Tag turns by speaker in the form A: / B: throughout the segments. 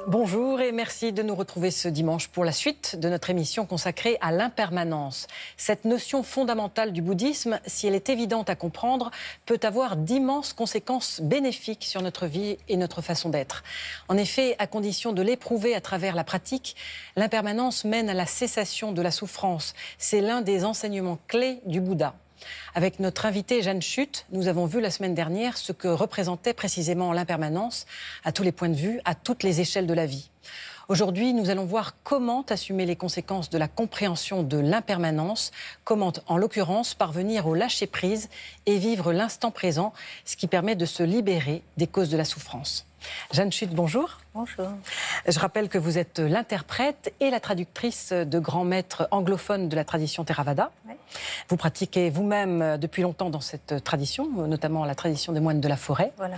A: Bonjour et merci de nous retrouver ce dimanche pour la suite de notre émission consacrée à l'impermanence. Cette notion fondamentale du bouddhisme, si elle est évidente à comprendre, peut avoir d'immenses conséquences bénéfiques sur notre vie et notre façon d'être. En effet, à condition de l'éprouver à travers la pratique, l'impermanence mène à la cessation de la souffrance. C'est l'un des enseignements clés du Bouddha. Avec notre invitée Jeanne Chut, nous avons vu la semaine dernière ce que représentait précisément l'impermanence à tous les points de vue, à toutes les échelles de la vie. Aujourd'hui, nous allons voir comment assumer les conséquences de la compréhension de l'impermanence, comment, en l'occurrence, parvenir au lâcher-prise et vivre l'instant présent, ce qui permet de se libérer des causes de la souffrance. Jeanne Chut, bonjour.
B: Bonjour.
A: Je rappelle que vous êtes l'interprète et la traductrice de grands maîtres anglophones de la tradition Theravada. Oui. Vous pratiquez vous-même depuis longtemps dans cette tradition, notamment la tradition des moines de la forêt.
B: Voilà.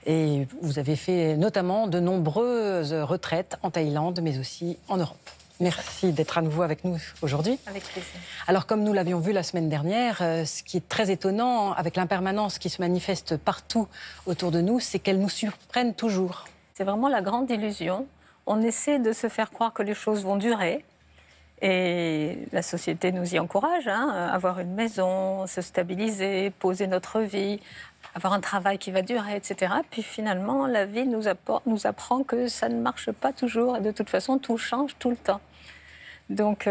A: Et vous avez fait notamment de nombreuses retraites en Thaïlande, mais aussi en Europe. Merci d'être à nouveau avec nous aujourd'hui.
B: Avec plaisir.
A: Alors, comme nous l'avions vu la semaine dernière, ce qui est très étonnant avec l'impermanence qui se manifeste partout autour de nous, c'est qu'elle nous surprenne toujours.
B: C'est vraiment la grande illusion. On essaie de se faire croire que les choses vont durer. Et la société nous y encourage, avoir une maison, se stabiliser, poser notre vie, avoir un travail qui va durer, etc. Puis finalement, la vie nous apprend que ça ne marche pas toujours. Et de toute façon, tout change tout le temps. Donc,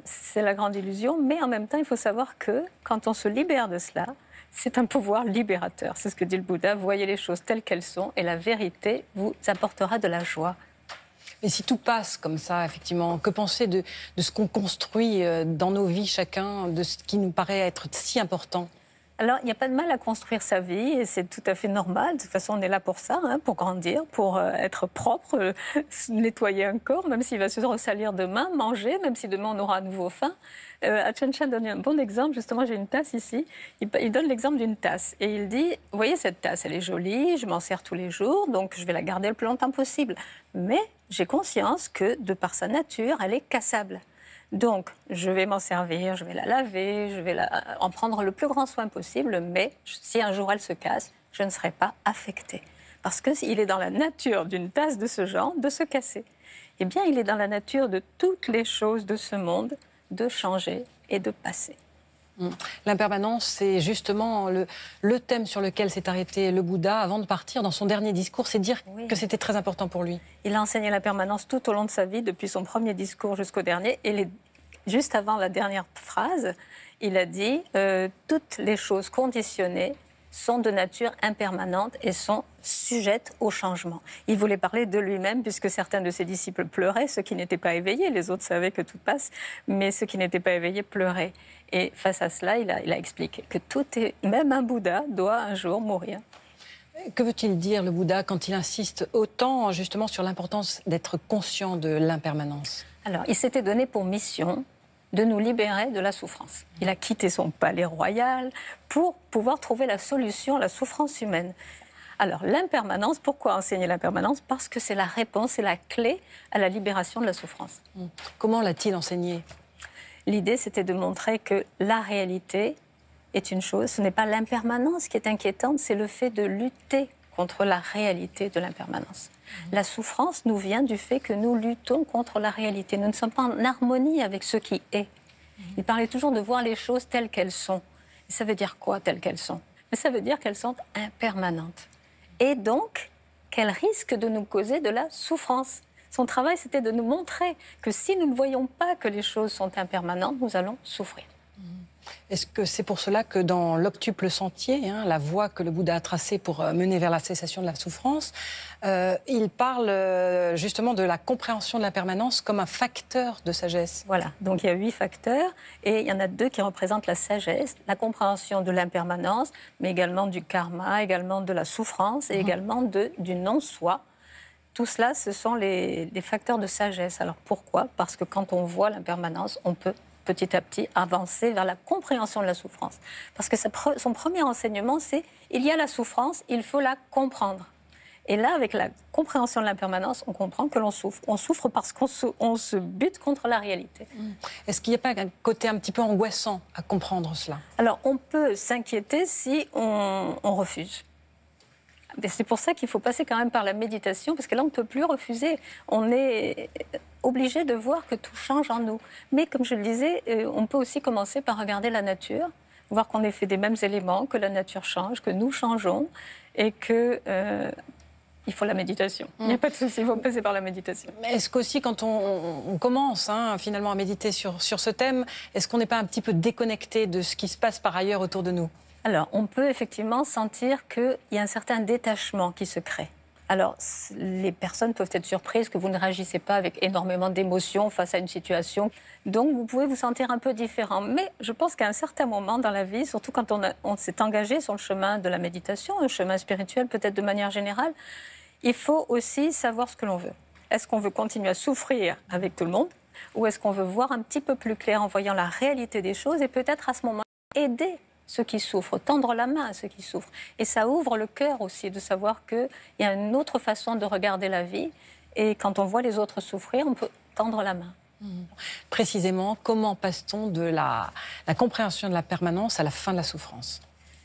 B: c'est la grande illusion. Mais en même temps, il faut savoir que quand on se libère de cela, c'est un pouvoir libérateur. C'est ce que dit le Bouddha. Voyez les choses telles qu'elles sont et la vérité vous apportera de la joie.
A: Mais si tout passe comme ça, effectivement, que penser de ce qu'on construit dans nos vies chacun, de ce qui nous paraît être si important ?
B: Alors, il n'y a pas de mal à construire sa vie et c'est tout à fait normal. De toute façon, on est là pour ça, pour grandir, pour être propre, nettoyer un corps, même s'il va se ressalir demain, manger, même si demain on aura à nouveau faim. Ajahn Chah donne un bon exemple. Justement, j'ai une tasse ici. Il donne l'exemple d'une tasse et il dit, vous voyez cette tasse, elle est jolie, je m'en sers tous les jours, donc je vais la garder le plus longtemps possible. Mais j'ai conscience que, de par sa nature, elle est cassable. Donc, je vais m'en servir, je vais la laver, je vais en prendre le plus grand soin possible, mais si un jour elle se casse, je ne serai pas affectée. Parce qu'il est dans la nature d'une tasse de ce genre de se casser. Eh bien, il est dans la nature de toutes les choses de ce monde de changer et de passer.
A: L'impermanence, c'est justement le thème sur lequel s'est arrêté le Bouddha avant de partir. Dans son dernier discours, c'est dire que c'était très important pour lui.
B: Il a enseigné l'impermanence tout au long de sa vie, depuis son premier discours jusqu'au dernier. Et juste avant la dernière phrase, il a dit toutes les choses conditionnées sont de nature impermanente et sont sujettes au changement. Il voulait parler de lui-même, puisque certains de ses disciples pleuraient, ceux qui n'étaient pas éveillés, les autres savaient que tout passe, mais ceux qui n'étaient pas éveillés pleuraient. Et face à cela, il a expliqué que même un Bouddha doit un jour mourir.
A: Que veut-il dire, le Bouddha, quand il insiste autant justement sur l'importance d'être conscient de l'impermanence ?
B: Alors, il s'était donné pour mission de nous libérer de la souffrance. Il a quitté son palais royal pour pouvoir trouver la solution à la souffrance humaine. Alors, l'impermanence, pourquoi enseigner l'impermanence ? Parce que c'est la réponse, c'est la clé à la libération de la souffrance.
A: Comment l'a-t-il enseigné ?
B: L'idée, c'était de montrer que la réalité est une chose. Ce n'est pas l'impermanence qui est inquiétante, c'est le fait de lutter contre la réalité de l'impermanence. La souffrance nous vient du fait que nous luttons contre la réalité. Nous ne sommes pas en harmonie avec ce qui est. Il parlait toujours de voir les choses telles qu'elles sont. Et ça veut dire quoi, telles qu'elles sont ? Mais ça veut dire qu'elles sont impermanentes. Et donc, qu'elles risquent de nous causer de la souffrance. Son travail, c'était de nous montrer que si nous ne voyons pas que les choses sont impermanentes, nous allons souffrir.
A: Est-ce que c'est pour cela que dans l'octuple sentier, la voie que le Bouddha a tracée pour mener vers la cessation de la souffrance, il parle justement de la compréhension de l'impermanence comme un facteur de sagesse ?
B: Voilà, donc il y a 8 facteurs et il y en a 2 qui représentent la sagesse, la compréhension de l'impermanence, mais également du karma, également de la souffrance et également du non-soi. Tout cela, ce sont les facteurs de sagesse. Alors pourquoi ? Parce que quand on voit l'impermanence, on peut petit à petit avancer vers la compréhension de la souffrance. Parce que son premier enseignement, c'est il y a la souffrance, il faut la comprendre. Et là, avec la compréhension de l'impermanence, on comprend que l'on souffre. On souffre parce qu'on se bute contre la réalité.
A: Est-ce qu'il n'y a pas un côté un petit peu angoissant à comprendre cela ?
B: Alors, on peut s'inquiéter si on refuse. c'est pour ça qu'il faut passer quand même par la méditation, parce que là, on ne peut plus refuser. On est obligé de voir que tout change en nous. Mais comme je le disais, on peut aussi commencer par regarder la nature, voir qu'on est fait des mêmes éléments, que la nature change, que nous changeons, et que... il faut la méditation. Il n'y a pas de souci, il faut passer par la méditation.
A: Mais est-ce qu'aussi, quand on commence finalement à méditer sur ce thème, est-ce qu'on n'est pas un petit peu déconnecté de ce qui se passe par ailleurs autour de nous?
B: Alors, on peut effectivement sentir qu'il y a un certain détachement qui se crée. Alors, les personnes peuvent être surprises que vous ne réagissez pas avec énormément d'émotions face à une situation. Donc, vous pouvez vous sentir un peu différent. Mais je pense qu'à un certain moment dans la vie, surtout quand on s'est engagé sur le chemin de la méditation, un chemin spirituel peut-être de manière générale, il faut aussi savoir ce que l'on veut. Est-ce qu'on veut continuer à souffrir avec tout le monde ou est-ce qu'on veut voir un petit peu plus clair en voyant la réalité des choses et peut-être à ce moment aider ceux qui souffrent, tendre la main à ceux qui souffrent. Et ça ouvre le cœur aussi de savoir qu'il y a une autre façon de regarder la vie. Et quand on voit les autres souffrir, on peut tendre la main.
A: Précisément, comment passe-t-on de la compréhension de la permanence à la fin de la souffrance?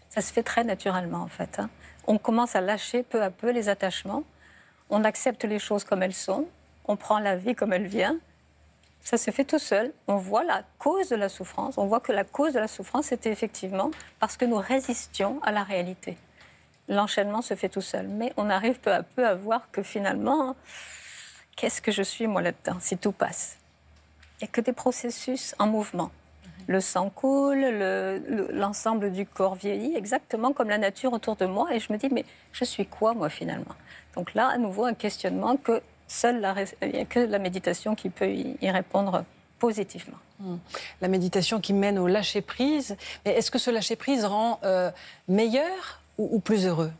B: Ça se fait très naturellement, en fait. On commence à lâcher peu à peu les attachements. On accepte les choses comme elles sont. On prend la vie comme elle vient. Ça se fait tout seul. On voit la cause de la souffrance. On voit que la cause de la souffrance, c'était effectivement parce que nous résistions à la réalité. L'enchaînement se fait tout seul. Mais on arrive peu à peu à voir que finalement, qu'est-ce que je suis, moi, là-dedans, si tout passe? Il n'y a que des processus en mouvement. Le sang coule, l'ensemble du corps vieillit, exactement comme la nature autour de moi. Et je me dis, mais je suis quoi, moi, finalement? Donc là, à nouveau, un questionnement que il n'y a que la méditation qui peut y répondre positivement.
A: La méditation qui mène au lâcher-prise. Mais est-ce que ce lâcher-prise rend meilleur ou plus heureux?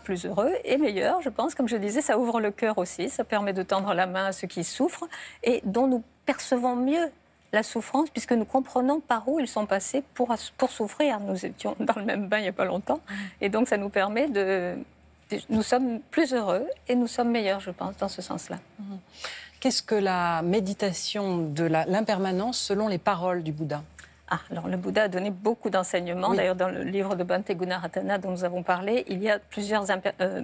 B: Plus heureux et meilleur, je pense. Comme je disais, ça ouvre le cœur aussi. Ça permet de tendre la main à ceux qui souffrent et dont nous percevons mieux la souffrance, puisque nous comprenons par où ils sont passés pour souffrir. Nous étions dans le même bain il n'y a pas longtemps. Et donc, ça nous permet nous sommes plus heureux et nous sommes meilleurs, je pense, dans ce sens-là.
A: Qu'est-ce que la méditation de l'impermanence selon les paroles du Bouddha?
B: Alors, le Bouddha a donné beaucoup d'enseignements. Oui. D'ailleurs, dans le livre de Bhante Gunaratana dont nous avons parlé, il y a plusieurs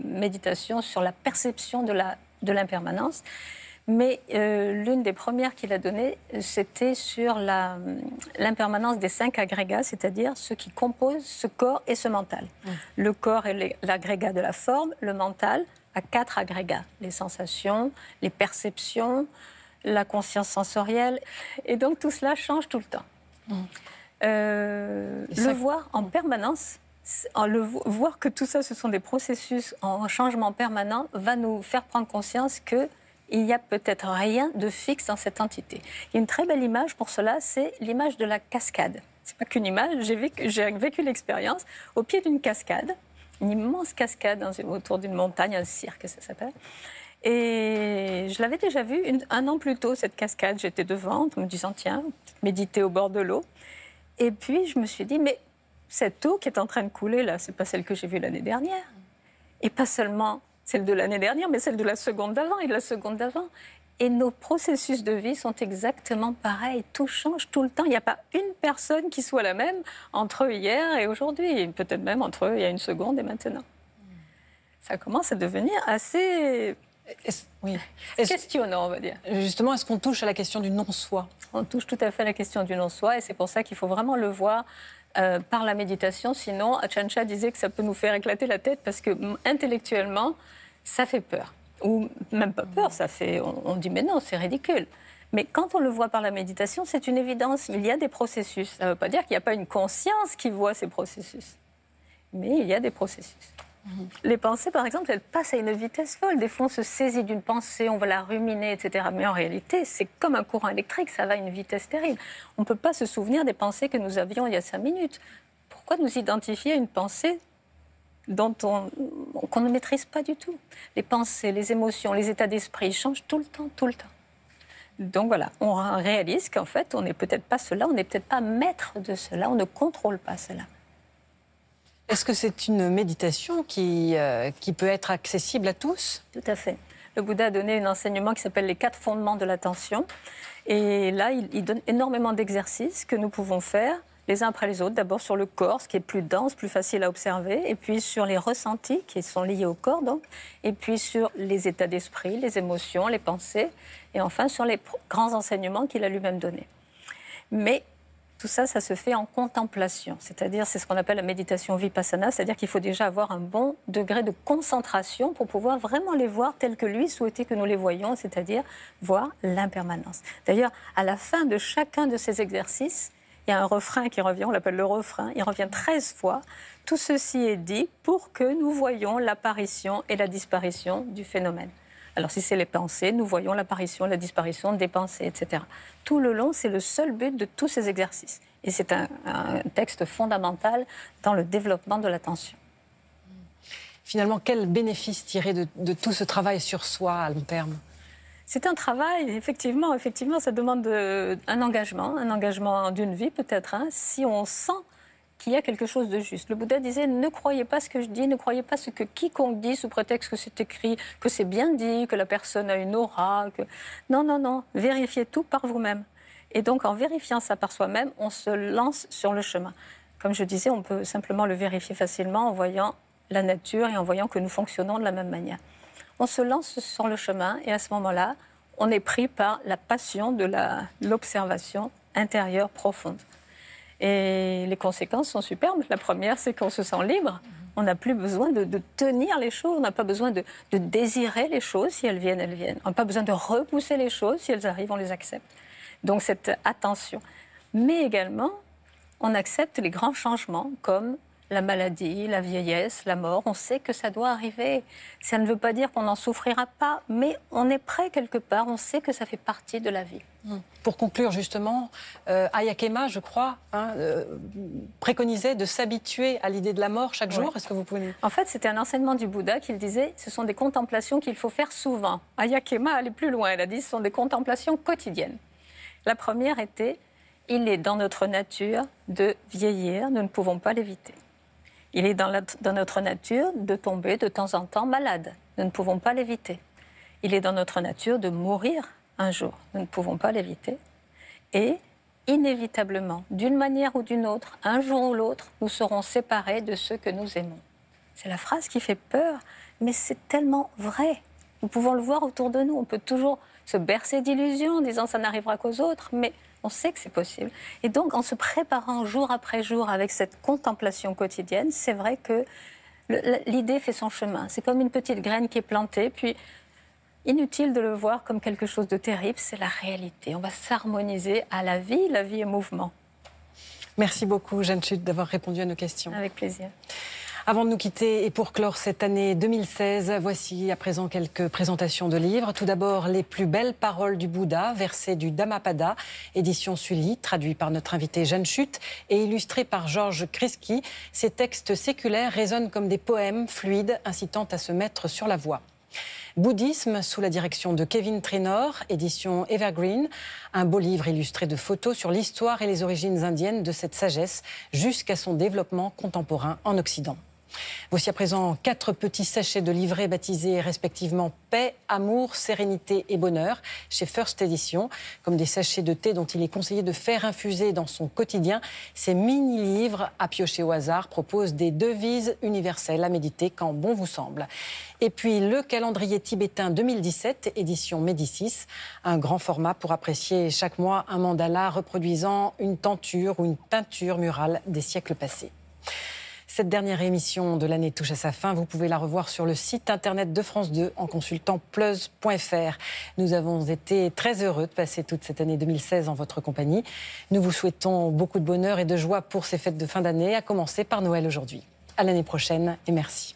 B: méditations sur la perception de l'impermanence. Mais l'une des premières qu'il a données, c'était sur l'impermanence des 5 agrégats, c'est-à-dire ceux qui composent ce corps et ce mental. Le corps est l'agrégat de la forme, le mental a 4 agrégats, les sensations, les perceptions, la conscience sensorielle. Et donc tout cela change tout le temps. Le voir en permanence, voir que tout ça, ce sont des processus en changement permanent, va nous faire prendre conscience que il n'y a peut-être rien de fixe dans cette entité. Il y a une très belle image pour cela, c'est l'image de la cascade. Ce n'est pas qu'une image, j'ai vécu l'expérience au pied d'une cascade, une immense cascade autour d'une montagne, un cirque, ça s'appelle. Et je l'avais déjà vue un an plus tôt, cette cascade. J'étais devant, en me disant, tiens, méditer au bord de l'eau. Et puis, je me suis dit, mais cette eau qui est en train de couler, là, c'est pas celle que j'ai vue l'année dernière. Et pas seulement celle de l'année dernière, mais celle de la seconde d'avant et de la seconde d'avant. Et nos processus de vie sont exactement pareils. Tout change tout le temps. Il n'y a pas une personne qui soit la même entre hier et aujourd'hui. Peut-être même entre il y a une seconde et maintenant. Ça commence à devenir assez questionnant, on va dire.
A: Justement, est-ce qu'on touche à la question du non-soi?
B: On touche tout à fait à la question du non-soi. Et c'est pour ça qu'il faut vraiment le voir par la méditation. Sinon, Ajahn Chah disait que ça peut nous faire éclater la tête parce que intellectuellement, ça fait peur. Ou même pas peur, on dit mais non, c'est ridicule. Mais quand on le voit par la méditation, c'est une évidence. Il y a des processus. Ça ne veut pas dire qu'il n'y a pas une conscience qui voit ces processus. Mais il y a des processus. Les pensées, par exemple, elles passent à une vitesse folle. Des fois, on se saisit d'une pensée, on va la ruminer, etc. Mais en réalité, c'est comme un courant électrique, ça va à une vitesse terrible. On ne peut pas se souvenir des pensées que nous avions il y a 5 minutes. Pourquoi nous identifier à une pensée qu'on ne maîtrise pas du tout? Les pensées, les émotions, les états d'esprit changent tout le temps, tout le temps. Donc voilà, on réalise qu'en fait, on n'est peut-être pas cela, on n'est peut-être pas maître de cela, on ne contrôle pas cela.
A: Est-ce que c'est une méditation qui peut être accessible à tous?
B: Tout à fait. Le Bouddha a donné un enseignement qui s'appelle les 4 fondements de l'attention. Et là, il donne énormément d'exercices que nous pouvons faire les uns après les autres. D'abord sur le corps, ce qui est plus dense, plus facile à observer, et puis sur les ressentis qui sont liés au corps, donc, et puis sur les états d'esprit, les émotions, les pensées, et enfin sur les grands enseignements qu'il a lui-même donnés. Mais tout ça, ça se fait en contemplation, c'est-à-dire c'est ce qu'on appelle la méditation vipassana, c'est-à-dire qu'il faut déjà avoir un bon degré de concentration pour pouvoir vraiment les voir tels que lui souhaitait que nous les voyions, c'est-à-dire voir l'impermanence. D'ailleurs, à la fin de chacun de ces exercices, il y a un refrain qui revient, on l'appelle le refrain, il revient 13 fois. Tout ceci est dit pour que nous voyions l'apparition et la disparition du phénomène. Alors si c'est les pensées, nous voyons l'apparition, la disparition des pensées, etc. Tout le long, c'est le seul but de tous ces exercices. Et c'est un texte fondamental dans le développement de l'attention.
A: Finalement, quel bénéfice tirer de tout ce travail sur soi à long terme?
B: C'est un travail, effectivement, ça demande un engagement d'une vie peut-être, hein, si on sent qu'il y a quelque chose de juste. Le Bouddha disait, ne croyez pas ce que je dis, ne croyez pas ce que quiconque dit sous prétexte que c'est écrit, que c'est bien dit, que la personne a une aura. Non, non, non, vérifiez tout par vous-même. Et donc, en vérifiant ça par soi-même, on se lance sur le chemin. Comme je disais, on peut simplement le vérifier facilement en voyant la nature et en voyant que nous fonctionnons de la même manière. On se lance sur le chemin et à ce moment-là, on est pris par la passion de l'observation intérieure profonde. Et les conséquences sont superbes. La première, c'est qu'on se sent libre. On n'a plus besoin de tenir les choses. On n'a pas besoin de désirer les choses. Si elles viennent, elles viennent. On n'a pas besoin de repousser les choses. Si elles arrivent, on les accepte. Donc cette attention. Mais également, on accepte les grands changements comme la maladie, la vieillesse, la mort. On sait que ça doit arriver. Ça ne veut pas dire qu'on n'en souffrira pas, mais on est prêt quelque part. On sait que ça fait partie de la vie.
A: Pour conclure justement, Hayake-ma, je crois, préconisait de s'habituer à l'idée de la mort chaque jour. Est-ce que vous pouvez...
B: En fait, c'était un enseignement du Bouddha qu'il disait, ce sont des contemplations qu'il faut faire souvent. Hayake-ma allait plus loin. Elle a dit, ce sont des contemplations quotidiennes. La première était, il est dans notre nature de vieillir, nous ne pouvons pas l'éviter. Il est dans notre nature de tomber de temps en temps malade. Nous ne pouvons pas l'éviter. Il est dans notre nature de mourir un jour. Nous ne pouvons pas l'éviter. Et inévitablement, d'une manière ou d'une autre, un jour ou l'autre, nous serons séparés de ceux que nous aimons. C'est la phrase qui fait peur, mais c'est tellement vrai. Nous pouvons le voir autour de nous. On peut toujours se bercer d'illusions en disant ça n'arrivera qu'aux autres, mais on sait que c'est possible. Et donc, en se préparant jour après jour avec cette contemplation quotidienne, c'est vrai que l'idée fait son chemin. C'est comme une petite graine qui est plantée, puis inutile de le voir comme quelque chose de terrible, c'est la réalité. On va s'harmoniser à la vie est mouvement.
A: Merci beaucoup, Jeanne Chut, d'avoir répondu à nos questions.
B: Avec plaisir.
A: Avant de nous quitter et pour clore cette année 2016, voici à présent quelques présentations de livres. Tout d'abord, Les plus belles paroles du Bouddha, versets du Dhammapada, édition Sully, traduit par notre invité Jeanne Chut et illustré par Georges Kriski. Ces textes séculaires résonnent comme des poèmes fluides, incitant à se mettre sur la voie. Bouddhisme, sous la direction de Kevin Trainor, édition Evergreen, un beau livre illustré de photos sur l'histoire et les origines indiennes de cette sagesse jusqu'à son développement contemporain en Occident. Voici à présent 4 petits sachets de livrets baptisés respectivement Paix, Amour, Sérénité et Bonheur chez First Edition, comme des sachets de thé dont il est conseillé de faire infuser dans son quotidien. Ces mini-livres à piocher au hasard proposent des devises universelles à méditer quand bon vous semble. Et puis le calendrier tibétain 2017, édition Médicis, un grand format pour apprécier chaque mois un mandala reproduisant une tenture ou une peinture murale des siècles passés. Cette dernière émission de l'année touche à sa fin. Vous pouvez la revoir sur le site internet de France 2 en consultant plus.fr. Nous avons été très heureux de passer toute cette année 2016 en votre compagnie. Nous vous souhaitons beaucoup de bonheur et de joie pour ces fêtes de fin d'année, à commencer par Noël aujourd'hui. À l'année prochaine et merci.